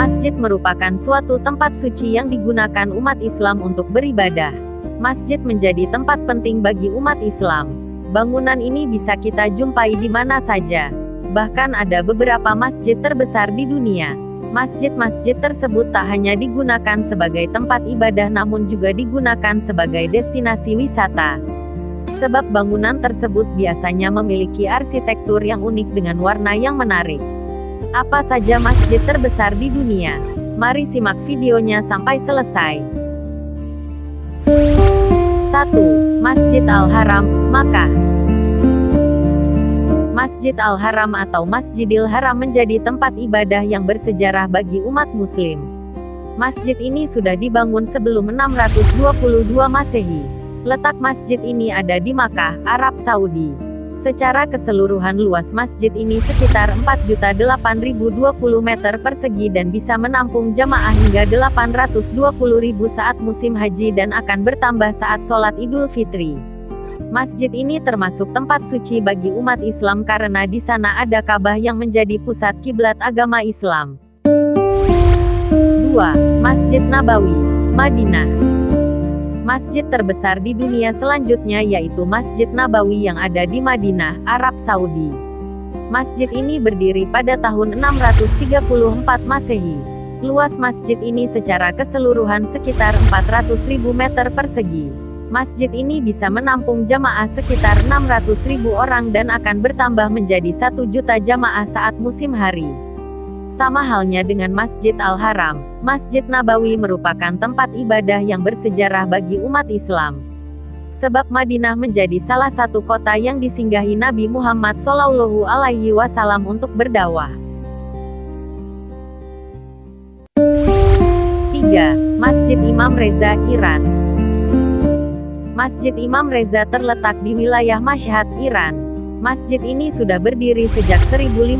Masjid merupakan suatu tempat suci yang digunakan umat Islam untuk beribadah. Masjid menjadi tempat penting bagi umat Islam. Bangunan ini bisa kita jumpai di mana saja. Bahkan ada beberapa masjid terbesar di dunia. Masjid-masjid tersebut tak hanya digunakan sebagai tempat ibadah namun juga digunakan sebagai destinasi wisata. Sebab bangunan tersebut biasanya memiliki arsitektur yang unik dengan warna yang menarik. Apa saja masjid terbesar di dunia? Mari simak videonya sampai selesai. 1. Masjid Al-Haram, Makkah. Masjid Al-Haram atau Masjidil Haram menjadi tempat ibadah yang bersejarah bagi umat Muslim. Masjid ini sudah dibangun sebelum 622 Masehi. Letak masjid ini ada di Makkah, Arab Saudi. Secara keseluruhan luas masjid ini sekitar 4.008.020 meter persegi dan bisa menampung jamaah hingga 820.000 saat musim haji dan akan bertambah saat sholat Idul Fitri. Masjid ini termasuk tempat suci bagi umat Islam karena di sana ada Ka'bah yang menjadi pusat kiblat agama Islam. 2. Masjid Nabawi, Madinah. Masjid terbesar di dunia selanjutnya yaitu Masjid Nabawi yang ada di Madinah, Arab Saudi. Masjid ini berdiri pada tahun 634 Masehi. Luas masjid ini secara keseluruhan sekitar 400.000 meter persegi. Masjid ini bisa menampung jamaah sekitar 600.000 orang dan akan bertambah menjadi 1 juta jamaah saat musim hari. Sama halnya dengan Masjid Al-Haram, Masjid Nabawi merupakan tempat ibadah yang bersejarah bagi umat Islam. Sebab Madinah menjadi salah satu kota yang disinggahi Nabi Muhammad SAW untuk berdakwah. 3. Masjid Imam Reza, Iran. Masjid Imam Reza terletak di wilayah Mashhad, Iran. Masjid ini sudah berdiri sejak 1501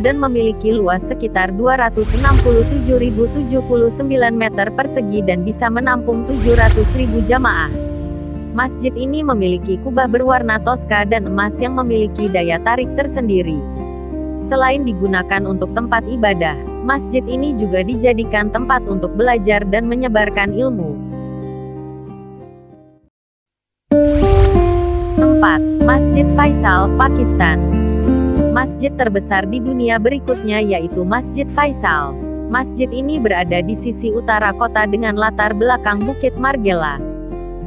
dan memiliki luas sekitar 267.079 meter persegi dan bisa menampung 700.000 jamaah. Masjid ini memiliki kubah berwarna toska dan emas yang memiliki daya tarik tersendiri. Selain digunakan untuk tempat ibadah, masjid ini juga dijadikan tempat untuk belajar dan menyebarkan ilmu. 4. Masjid Faisal, Pakistan. Masjid terbesar di dunia berikutnya yaitu Masjid Faisal. Masjid ini berada di sisi utara kota dengan latar belakang Bukit Margela.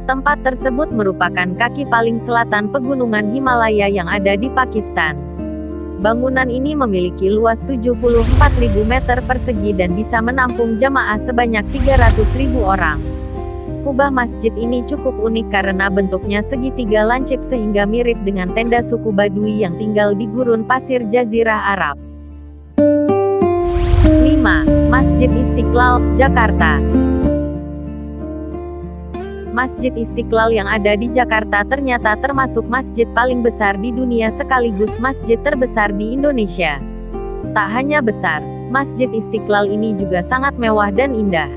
Tempat tersebut merupakan kaki paling selatan pegunungan Himalaya yang ada di Pakistan. Bangunan ini memiliki luas 74.000 meter persegi dan bisa menampung jamaah sebanyak 300.000 orang. Kubah masjid ini cukup unik karena bentuknya segitiga lancip sehingga mirip dengan tenda suku Badui yang tinggal di gurun pasir Jazirah Arab. 5. Masjid Istiqlal, Jakarta. Masjid Istiqlal yang ada di Jakarta ternyata termasuk masjid paling besar di dunia sekaligus masjid terbesar di Indonesia. Tak hanya besar, Masjid Istiqlal ini juga sangat mewah dan indah.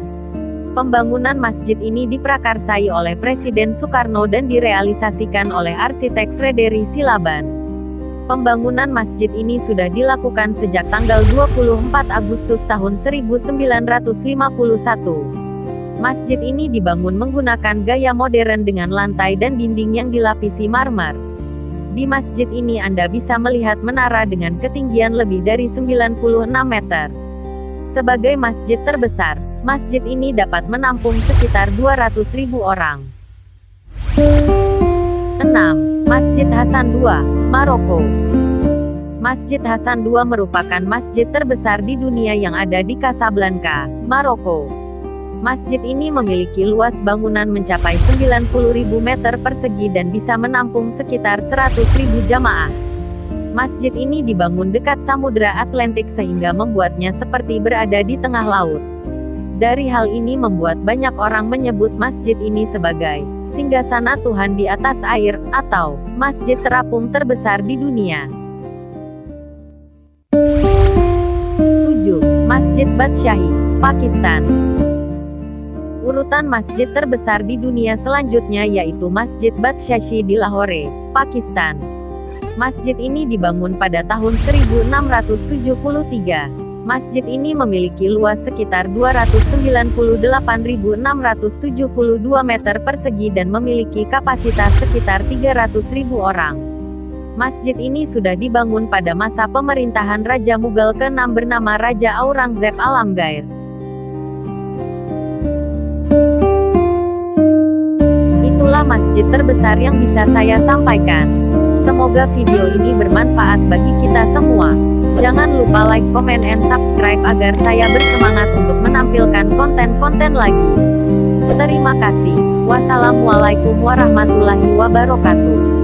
Pembangunan masjid ini diprakarsai oleh Presiden Soekarno dan direalisasikan oleh arsitek Frederi Silaban. Pembangunan masjid ini sudah dilakukan sejak tanggal 24 Agustus tahun 1951. Masjid ini dibangun menggunakan gaya modern dengan lantai dan dinding yang dilapisi marmer. Di masjid ini Anda bisa melihat menara dengan ketinggian lebih dari 96 meter. Sebagai masjid terbesar, masjid ini dapat menampung sekitar 200.000 orang. 6. Masjid Hasan II, Maroko. Masjid Hasan II merupakan masjid terbesar di dunia yang ada di Casablanca, Maroko. Masjid ini memiliki luas bangunan mencapai 90.000 meter persegi dan bisa menampung sekitar 100.000 jamaah. Masjid ini dibangun dekat Samudra Atlantik sehingga membuatnya seperti berada di tengah laut. Dari hal ini membuat banyak orang menyebut masjid ini sebagai singgasana Tuhan di atas air, atau masjid terapung terbesar di dunia. 7. Masjid Badshahi, Pakistan. Urutan masjid terbesar di dunia selanjutnya yaitu Masjid Badshahi di Lahore, Pakistan. Masjid ini dibangun pada tahun 1673. Masjid ini memiliki luas sekitar 298.672 meter persegi dan memiliki kapasitas sekitar 300.000 orang. Masjid ini sudah dibangun pada masa pemerintahan Raja Mughal ke-6 bernama Raja Aurangzeb Alamgir. Itulah masjid terbesar yang bisa saya sampaikan. Semoga video ini bermanfaat bagi kita semua. Jangan lupa like, comment, and subscribe agar saya bersemangat untuk menampilkan konten-konten lagi. Terima kasih. Wassalamualaikum warahmatullahi wabarakatuh.